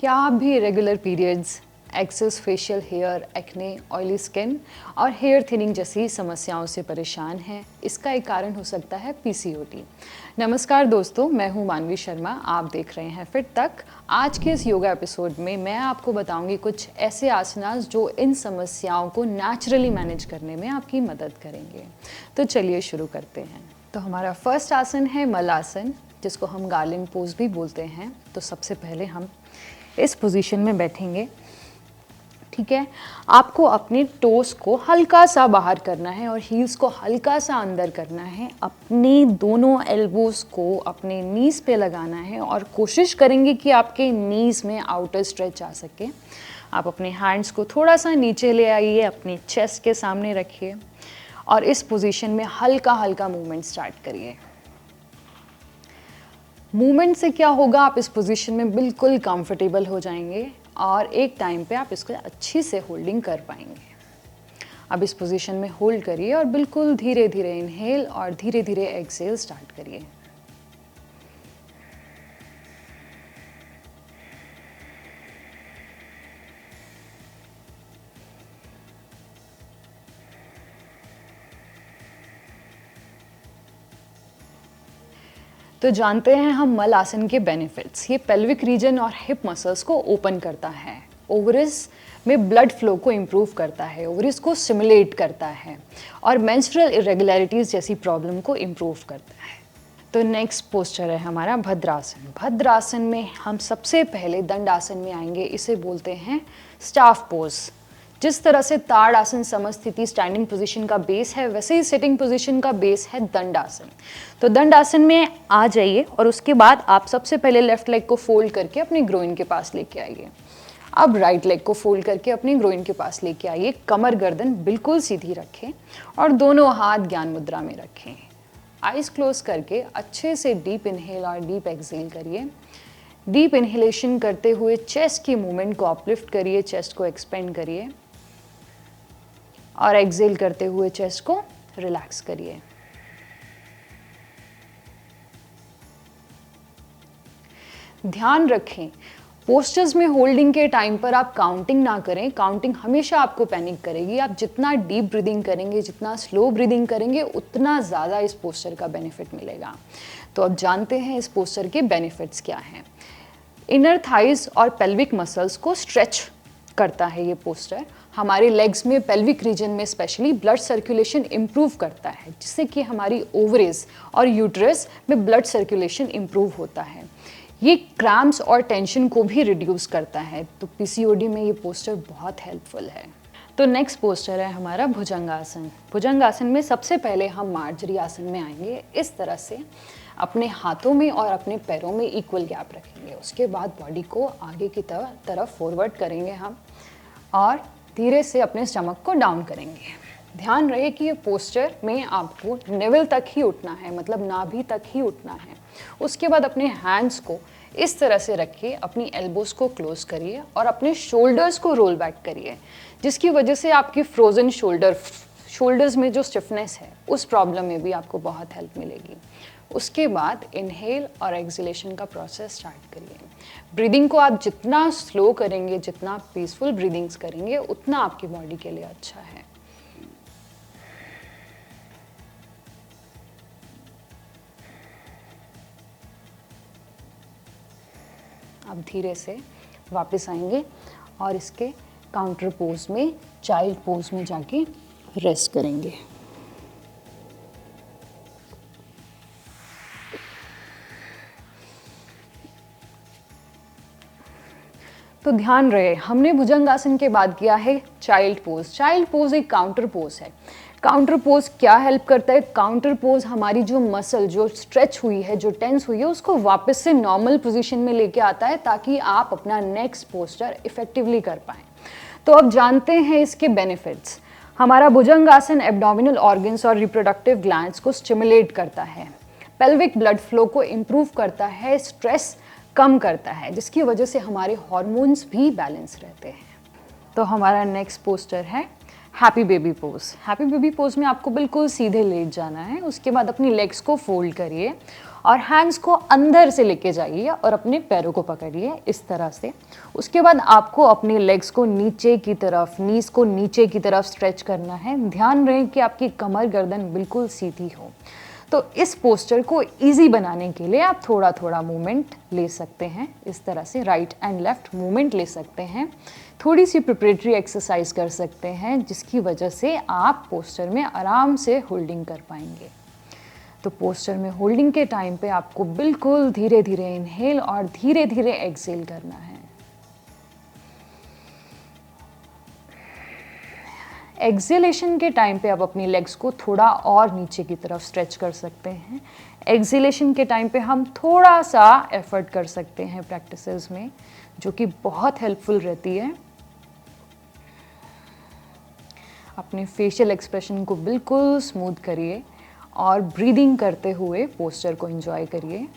क्या आप भी irregular periods, excess facial hair, acne, oily skin और हेयर थिनिंग जैसी समस्याओं से परेशान हैं? इसका एक कारण हो सकता है पीसीओडी। नमस्कार दोस्तों, मैं हूं मानवी शर्मा। आप देख रहे हैं फिट तक। आज के इस योगा एपिसोड में मैं आपको बताऊंगी कुछ ऐसे आसनास जो इन समस्याओं को नेचुरली मैनेज करने में आपकी मदद करेंगे। तो चलिए शुरू करते हैं। तो हमारा फर्स्ट आसन है मलासन, जिसको हम गार्लिंग पोज भी बोलते हैं। तो सबसे पहले हम इस पोजीशन में बैठेंगे। ठीक है, आपको अपने टोस को हल्का सा बाहर करना है और हील्स को हल्का सा अंदर करना है। अपने दोनों एल्बोज को अपने नीज पे लगाना है और कोशिश करेंगे कि आपके नीज में आउटर स्ट्रेच आ सके। आप अपने हैंड्स को थोड़ा सा नीचे ले आइए, अपने चेस्ट के सामने रखिए और इस पोजीशन में हल्का हल्का मूवमेंट स्टार्ट करिए। मूवमेंट से क्या होगा, आप इस पोजीशन में बिल्कुल कंफर्टेबल हो जाएंगे और एक टाइम पे आप इसको अच्छी से होल्डिंग कर पाएंगे। अब इस पोजीशन में होल्ड करिए और बिल्कुल धीरे धीरे इनहेल और धीरे धीरे एक्सहेल स्टार्ट करिए। तो जानते हैं हम मल आसन के बेनिफिट्स। ये पेल्विक रीजन और हिप मसल्स को ओपन करता है, ओवरिस में ब्लड फ्लो को इम्प्रूव करता है, ओवरिस को स्टिमुलेट करता है और मेंस्ट्रुअल इरेगुलरिटीज़ जैसी प्रॉब्लम को इम्प्रूव करता है। तो नेक्स्ट पोस्चर है हमारा भद्रासन। भद्रासन में हम सबसे पहले दंडासन में आएंगे। इसे बोलते हैं स्टाफ पोज। जिस तरह से ताड़ आसन समस्थिति स्टैंडिंग पोजीशन का बेस है, वैसे ही सिटिंग पोजीशन का बेस है दंडासन। तो दंडासन में आ जाइए और उसके बाद आप सबसे पहले लेफ्ट लेग को फोल्ड करके अपने ग्रोइन के पास लेके आइए। अब राइट लेग को फोल्ड करके अपने ग्रोइन के पास लेके आइए। कमर गर्दन बिल्कुल सीधी रखें और दोनों हाथ ज्ञान मुद्रा में रखें। आइज क्लोज करके अच्छे से डीप इनहेल और डीप एक्सहेल करिए। डीप इनहेलेशन करते हुए चेस्ट की मूवमेंट को अपलिफ्ट करिए, चेस्ट को एक्सपेंड करिए और एक्सहेल करते हुए चेस्ट को रिलैक्स करिए। ध्यान रखें, पोस्टर्स में होल्डिंग के टाइम पर आप काउंटिंग ना करें। काउंटिंग हमेशा आपको पैनिक करेगी। आप जितना डीप ब्रीदिंग करेंगे, जितना स्लो ब्रीदिंग करेंगे, उतना ज़्यादा इस पोस्चर का बेनिफिट मिलेगा। तो अब जानते हैं इस पोस्चर के बेनिफिट्स क्या हैं। इनर थाइज और पेल्विक मसल्स को स्ट्रेच करता है ये पोस्चर। हमारे लेग्स में पेल्विक रीजन में स्पेशली ब्लड सर्कुलेशन इम्प्रूव करता है, जिससे कि हमारी ओवरीज और यूट्रस में ब्लड सर्कुलेशन इम्प्रूव होता है। ये क्रैम्प्स और टेंशन को भी रिड्यूस करता है। तो पीसीओडी में ये पोस्चर बहुत हेल्पफुल है। तो नेक्स्ट पोस्चर है हमारा भुजंगासन। भुजंगासन में सबसे पहले हम मार्जरी आसन में आएंगे। इस तरह से अपने हाथों में और अपने पैरों में इक्वल गैप रखेंगे। उसके बाद बॉडी को आगे की तरफ फॉरवर्ड करेंगे हम और धीरे से अपने स्टमक को डाउन करेंगे। ध्यान रहे कि ये पोस्चर में आपको नेवल तक ही उठना है, मतलब नाभि तक ही उठना है। उसके बाद अपने हैंड्स को इस तरह से रखिए, अपनी एल्बोज को क्लोज करिए और अपने शोल्डर्स को रोल बैक करिए, जिसकी वजह से आपकी फ्रोजन शोल्डर्स में जो स्टिफनेस है, उस प्रॉब्लम में भी आपको बहुत हेल्प मिलेगी। उसके बाद इनहेल और एक्सहेलेशन का प्रोसेस स्टार्ट करिए। ब्रीदिंग को आप जितना स्लो करेंगे, जितना पीसफुल ब्रीदिंग्स करेंगे, उतना आपकी बॉडी के लिए अच्छा है। अब धीरे से वापस आएंगे और इसके काउंटर पोज में, चाइल्ड पोज में जाके रेस्ट करेंगे। तो ध्यान रहे, हमने भुजंगासन के बाद किया है चाइल्ड पोज। चाइल्ड पोज एक काउंटर पोज है। काउंटर पोज क्या हेल्प करता है? काउंटर पोज हमारी जो मसल जो स्ट्रेच हुई है, जो टेंस हुई है, उसको वापस से नॉर्मल पोजीशन में लेके आता है, ताकि आप अपना नेक्स्ट पोस्चर इफेक्टिवली कर पाएं। तो अब जानते हैं इसके बेनिफिट्स। हमारा भुजंगासन एब्डोमिनल ऑर्गन्स और रिप्रोडक्टिव ग्लैंड्स को स्टिमुलेट करता है, पेल्विक ब्लड फ्लो को इम्प्रूव करता है, स्ट्रेस कम करता है, जिसकी वजह से हमारे हार्मोन्स भी बैलेंस रहते हैं। तो हमारा नेक्स्ट पोस्चर है happy baby pose. Happy baby pose में आपको बिल्कुल सीधे लेट जाना है। उसके बाद अपनी लेग्स को फोल्ड करिए और हैंड्स को अंदर से लेके जाइए और अपने पैरों को पकड़िए इस तरह से। उसके बाद आपको अपने लेग्स को नीचे की तरफ, नीज को नीचे की तरफ स्ट्रेच करना है। ध्यान रहे कि आपकी कमर गर्दन बिल्कुल सीधी हो। तो इस पोस्चर को इजी बनाने के लिए आप थोड़ा थोड़ा मूवमेंट ले सकते हैं, इस तरह से राइट एंड लेफ्ट मूवमेंट ले सकते हैं। थोड़ी सी प्रिपरेटरी एक्सरसाइज कर सकते हैं जिसकी वजह से आप पोस्चर में आराम से होल्डिंग कर पाएंगे। तो पोस्चर में होल्डिंग के टाइम पे आपको बिल्कुल धीरे धीरे इनहेल और धीरे धीरे एक्सहेल करना है। एक्सहेलेशन के टाइम पे आप अपनी लेग्स को थोड़ा और नीचे की तरफ स्ट्रेच कर सकते हैं। एक्सहेलेशन के टाइम पे हम थोड़ा सा एफर्ट कर सकते हैं प्रैक्टिसेस में, जो कि बहुत हेल्पफुल रहती है। अपने फेशियल एक्सप्रेशन को बिल्कुल स्मूथ करिए और ब्रीदिंग करते हुए पोस्चर को एंजॉय करिए।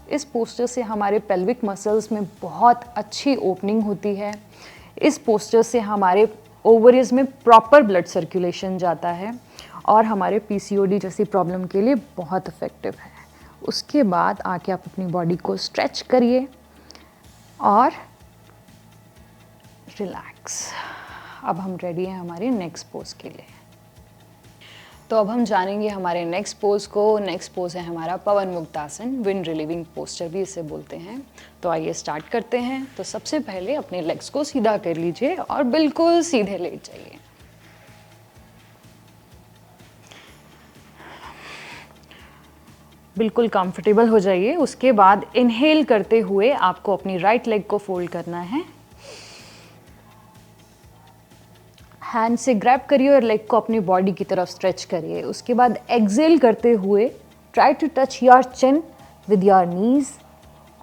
इस पोस्चर से हमारे पेल्विक मसल्स में बहुत अच्छी ओपनिंग होती है। इस पोस्चर से हमारे ओवरीज में प्रॉपर ब्लड सर्कुलेशन जाता है और हमारे पीसीओडी जैसी प्रॉब्लम के लिए बहुत इफ़ेक्टिव है। उसके बाद आके आप अपनी बॉडी को स्ट्रेच करिए और रिलैक्स। अब हम रेडी हैं हमारे नेक्स्ट पोज के लिए। तो अब हम जानेंगे हमारे नेक्स्ट पोज को। नेक्स्ट पोज है हमारा पवन मुक्तासन, विंड रिलीविंग पोस्चर भी इसे बोलते हैं। तो आइए स्टार्ट करते हैं। तो सबसे पहले अपने लेग्स को सीधा कर लीजिए और बिल्कुल सीधे लेट जाइए। बिल्कुल कंफर्टेबल हो जाइए। उसके बाद इनहेल करते हुए आपको अपनी राइट लेग को फोल्ड करना है। हैंड से ग्रैब करिए और लेग को अपनी बॉडी की तरफ स्ट्रेच करिए। उसके बाद एक्सहेल करते हुए try to touch your chin with your knees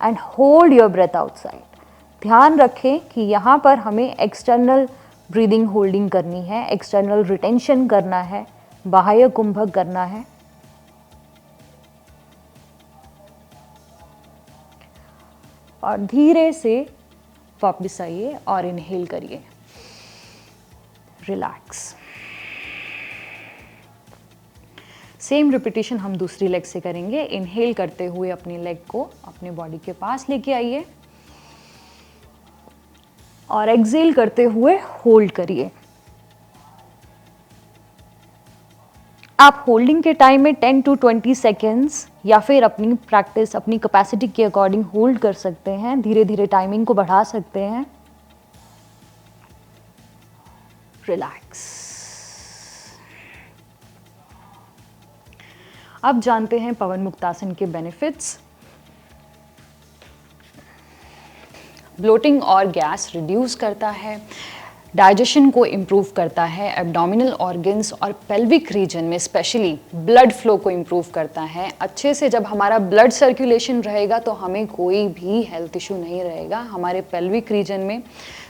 and hold your breath outside. ध्यान रखें कि यहाँ पर हमें एक्सटर्नल ब्रीदिंग होल्डिंग करनी है, एक्सटर्नल रिटेंशन करना है, बाह्य कुंभक करना है। और धीरे से वापस आइए और इनहेल करिए। रिलैक्स। सेम रिपीटिशन हम दूसरी लेग से करेंगे। इनहेल करते हुए अपनी लेग को अपने बॉडी के पास लेके आइए और एक्सहेल करते हुए होल्ड करिए। आप होल्डिंग के टाइम में 10 to 20 सेकेंड्स या फिर अपनी प्रैक्टिस, अपनी कैपेसिटी के अकॉर्डिंग होल्ड कर सकते हैं। धीरे धीरे टाइमिंग को बढ़ा सकते हैं। रिलैक्स। अब जानते हैं पवन मुक्तासन के बेनिफिट्स। ब्लोटिंग और गैस रिड्यूस करता है, डाइजेशन को इम्प्रूव करता है, एब्डोमिनल ऑर्गन्स और पेल्विक रीजन में स्पेशली ब्लड फ्लो को इम्प्रूव करता है। अच्छे से जब हमारा ब्लड सर्कुलेशन रहेगा तो हमें कोई भी हेल्थ इशू नहीं रहेगा। हमारे पेल्विक रीजन में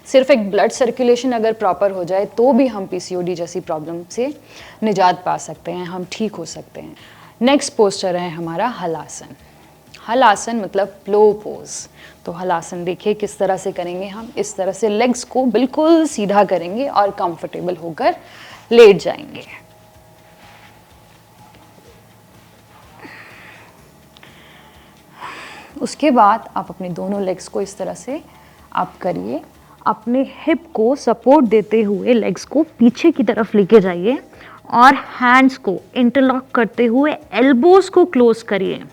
सिर्फ एक ब्लड सर्कुलेशन अगर प्रॉपर हो जाए तो भी हम पीसीओडी जैसी प्रॉब्लम से निजात पा सकते हैं, हम ठीक हो सकते हैं। नेक्स्ट पोस्चर है हमारा हलासन। हलासन मतलब प्लो पोज। तो हलासन देखिए किस तरह से करेंगे हम। इस तरह से लेग्स को बिल्कुल सीधा करेंगे और कंफर्टेबल होकर लेट जाएंगे। उसके बाद आप अपने दोनों लेग्स को इस तरह से आप करिए। अपने हिप को सपोर्ट देते हुए लेग्स को पीछे की तरफ लेके जाइए और हैंड्स को इंटरलॉक करते हुए एल्बोज को क्लोज करिए।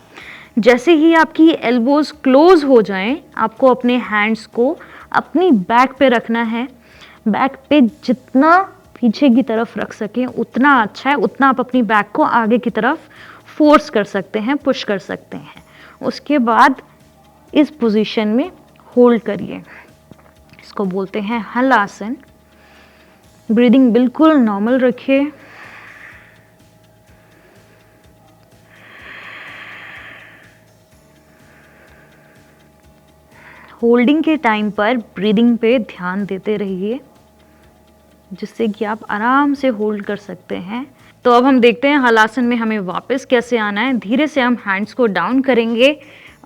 जैसे ही आपकी एल्बोज क्लोज हो जाएं, आपको अपने हैंड्स को अपनी बैक पे रखना है। बैक पे जितना पीछे की तरफ रख सकें उतना अच्छा है। उतना आप अपनी बैक को आगे की तरफ फोर्स कर सकते हैं, पुश कर सकते हैं। उसके बाद इस पोजीशन में होल्ड करिए। इसको बोलते हैं हलासन। ब्रीदिंग बिल्कुल नॉर्मल रखिए। होल्डिंग के टाइम पर ब्रीदिंग पे ध्यान देते रहिए जिससे कि आप आराम से होल्ड कर सकते हैं। तो अब हम देखते हैं हलासन में हमें वापस कैसे आना है। धीरे से हम हैंड्स को डाउन करेंगे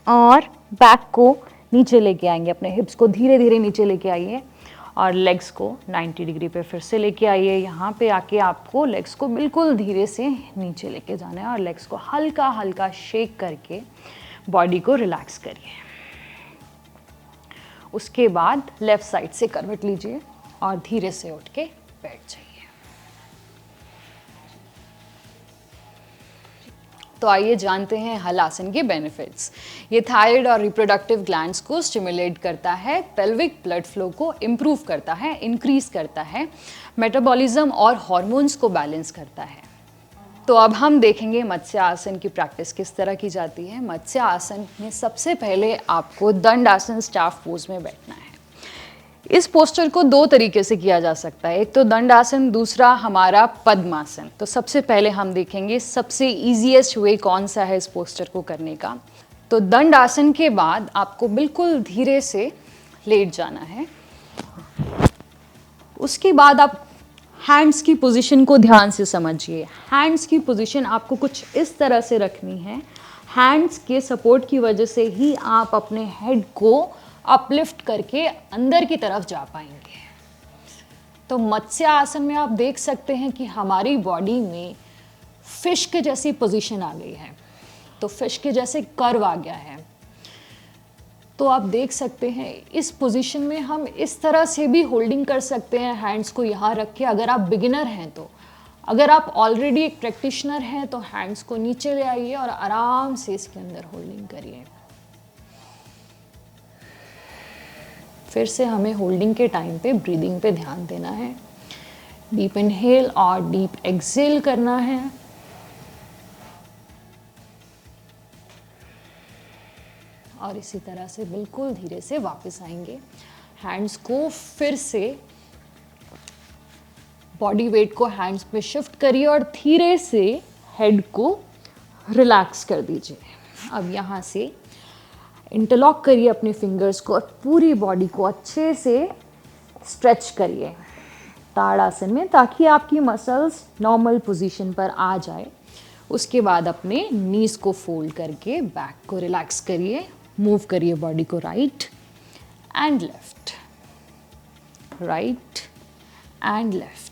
और बैक को नीचे लेके आएंगे, अपने हिप्स को धीरे धीरे नीचे लेके आइए और लेग्स को 90 डिग्री पे फिर से लेके आइए। यहाँ पे आके आपको लेग्स को बिल्कुल धीरे से नीचे लेके जाना है और लेग्स को हल्का हल्का शेक करके बॉडी को रिलैक्स करिए। उसके बाद लेफ्ट साइड से करवट लीजिए और धीरे से उठ के बैठ जाइए। तो आइए जानते हैं हलासन के बेनिफिट्स। ये थायराइड और रिप्रोडक्टिव ग्लैंड्स को स्टिमुलेट करता है, पेल्विक ब्लड फ्लो को इम्प्रूव करता है, इंक्रीज करता है, मेटाबॉलिज्म और हॉर्मोन्स को बैलेंस करता है। तो अब हम देखेंगे मत्स्य आसन की प्रैक्टिस किस तरह की जाती है। मत्स्य आसन में सबसे पहले आपको दंड आसन स्टाफ पोज में बैठना है। इस पोस्टर को दो तरीके से किया जा सकता है, एक तो दंड आसन, दूसरा हमारा पद्मासन। तो सबसे पहले हम देखेंगे सबसे ईजीएस्ट वे कौन सा है इस पोस्टर को करने का। तो दंड आसन के बाद आपको बिल्कुल धीरे से लेट जाना है। उसके बाद आप हैंड्स की पोजीशन को ध्यान से समझिए। हैंड्स की पोजीशन आपको कुछ इस तरह से रखनी है। हैंड्स के सपोर्ट की वजह से ही आप अपने हेड को अपलिफ्ट करके अंदर की तरफ जा पाएंगे। तो मत्स्य आसन में आप देख सकते हैं कि हमारी बॉडी में फिश के जैसी पोजीशन आ गई है, तो फिश के जैसे कर्व आ गया है। तो आप देख सकते हैं इस पोजीशन में हम इस तरह से भी होल्डिंग कर सकते हैं हैंड्स को यहाँ रख के, अगर आप बिगिनर हैं तो। अगर आप ऑलरेडी एक प्रैक्टिशनर हैं तो हैंड्स को नीचे ले आइए और आराम से इसके अंदर होल्डिंग करिए। फिर से हमें होल्डिंग के टाइम पे ब्रीदिंग पे ध्यान देना है। डीप इनहेल और डीप एक्सहेल करना है। और इसी तरह से बिल्कुल धीरे से वापस आएंगे। हैंड्स को फिर से बॉडी वेट को हैंड्स पे शिफ्ट करिए और धीरे से हेड को रिलैक्स कर दीजिए। अब यहाँ से इंटरलॉक करिए अपने फिंगर्स को और पूरी बॉडी को अच्छे से स्ट्रेच करिए ताड़ासन में, ताकि आपकी मसल्स नॉर्मल पोजीशन पर आ जाए। उसके बाद अपने नीज को फोल्ड करके बैक को रिलैक्स करिए। मूव करिए बॉडी को right and left, right and left.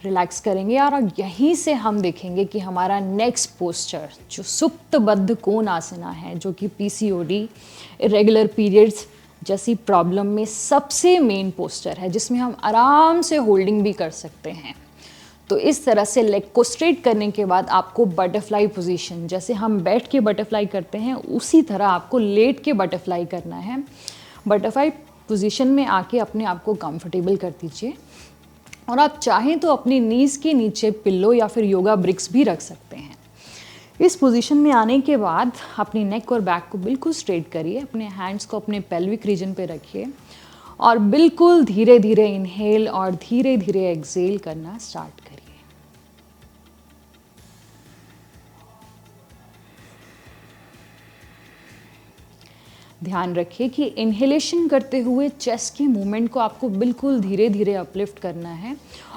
Relax करेंगे यार। और यहीं से हम देखेंगे कि हमारा नेक्स्ट पोस्चर जो सुप्तबद्ध कोण आसना है, जो कि पीसीओडी, इरेगुलर पीरियड्स जैसी प्रॉब्लम में सबसे मेन पोस्चर है, जिसमें हम आराम से होल्डिंग भी कर सकते हैं। तो इस तरह से लेग को स्ट्रेट करने के बाद आपको बटरफ्लाई पोजीशन, जैसे हम बैठ के बटरफ्लाई करते हैं उसी तरह आपको लेट के बटरफ्लाई करना है। बटरफ्लाई पोजीशन में आके अपने आप को कंफर्टेबल कर दीजिए और आप चाहें तो अपनी नीज के नीचे पिल्लो या फिर योगा ब्रिक्स भी रख सकते हैं। इस पोजीशन में आने के बाद अपनी नेक और बैक को बिल्कुल स्ट्रेट करिए। अपने हैंड्स को अपने पेल्विक रीजन पे रखिए और बिल्कुल धीरे धीरे इनहेल और धीरे धीरे एक्सहेल करना स्टार्ट करिए। ध्यान रखिए कि इनहेलेशन करते हुए चेस्ट की मूवमेंट को आपको बिल्कुल धीरे धीरे अपलिफ्ट करना है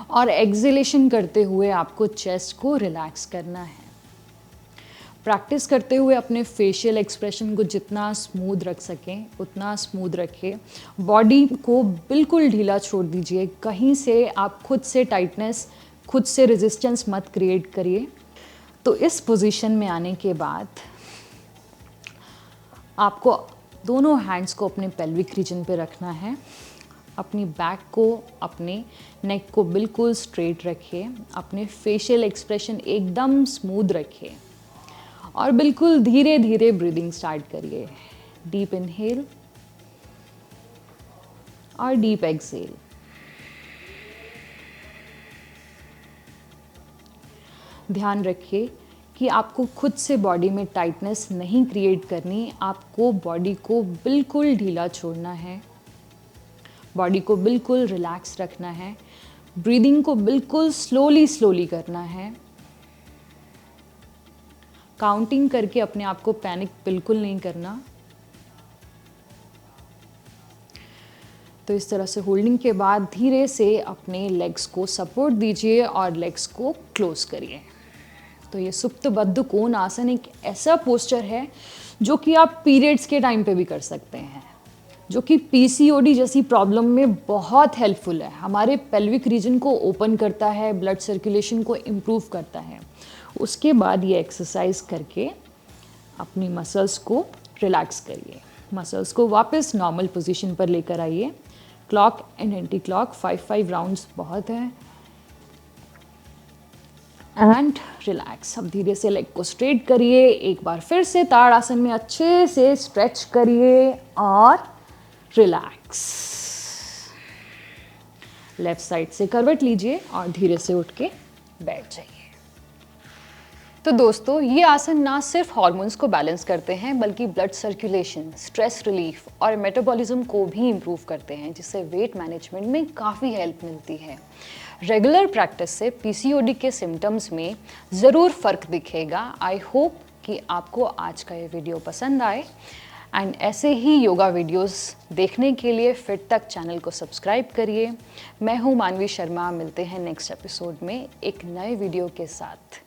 और एक्सहेलेशन करते हुए आपको चेस्ट को रिलैक्स करना है। प्रैक्टिस करते हुए अपने फेशियल एक्सप्रेशन को जितना स्मूथ रख सकें उतना स्मूथ रखें। बॉडी को बिल्कुल ढीला छोड़ दीजिए। कहीं से आप खुद से टाइटनेस, खुद से रेजिस्टेंस मत क्रिएट करिए। तो इस पोजीशन में आने के बाद आपको दोनों हैंड्स को अपने पेल्विक रीजन पे रखना है। अपनी बैक को, अपने नेक को बिल्कुल स्ट्रेट रखिए। अपने फेशियल एक्सप्रेशन एकदम स्मूथ रखिए और बिल्कुल धीरे धीरे ब्रीदिंग स्टार्ट करिए। डीप इनहेल और डीप एक्सहेल। ध्यान रखिए कि आपको खुद से बॉडी में टाइटनेस नहीं क्रिएट करनी। आपको बॉडी को बिल्कुल ढीला छोड़ना है, बॉडी को बिल्कुल रिलैक्स रखना है। ब्रीदिंग को बिल्कुल स्लोली करना है। काउंटिंग करके अपने आप को पैनिक बिल्कुल नहीं करना। तो इस तरह से होल्डिंग के बाद धीरे से अपने लेग्स को सपोर्ट दीजिए और लेग्स को क्लोज करिए। तो ये सुप्तबद्ध कोण आसन एक ऐसा पोस्चर है जो कि आप पीरियड्स के टाइम पे भी कर सकते हैं, जो कि पीसीओडी जैसी प्रॉब्लम में बहुत हेल्पफुल है। हमारे पेल्विक रीजन को ओपन करता है, ब्लड सर्कुलेशन को इम्प्रूव करता है। उसके बाद ये एक्सरसाइज करके अपनी मसल्स को रिलैक्स करिए, मसल्स को वापस नॉर्मल पोजीशन पर लेकर आइए। Clock and anti clock 5 rounds बहुत है। And relax. अब धीरे से लेग को स्ट्रेट करिए। एक बार फिर से ताड़ासन में अच्छे से स्ट्रेच करिए और रिलैक्स। लेफ्ट साइड से करवट लीजिए और धीरे से उठ के बैठ जाइए। तो दोस्तों, ये आसन ना सिर्फ हार्मोन्स को बैलेंस करते हैं बल्कि ब्लड सर्कुलेशन, स्ट्रेस रिलीफ और मेटाबॉलिज्म को भी इम्प्रूव करते हैं, जिससे वेट मैनेजमेंट में काफ़ी हेल्प मिलती है। रेगुलर प्रैक्टिस से पीसीओडी के सिम्टम्स में ज़रूर फ़र्क दिखेगा। आई होप कि आपको आज का ये वीडियो पसंद आए। एंड ऐसे ही योगा वीडियोस देखने के लिए फिट तक चैनल को सब्सक्राइब करिए। मैं हूँ मानवी शर्मा। मिलते हैं नेक्स्ट एपिसोड में एक नए वीडियो के साथ।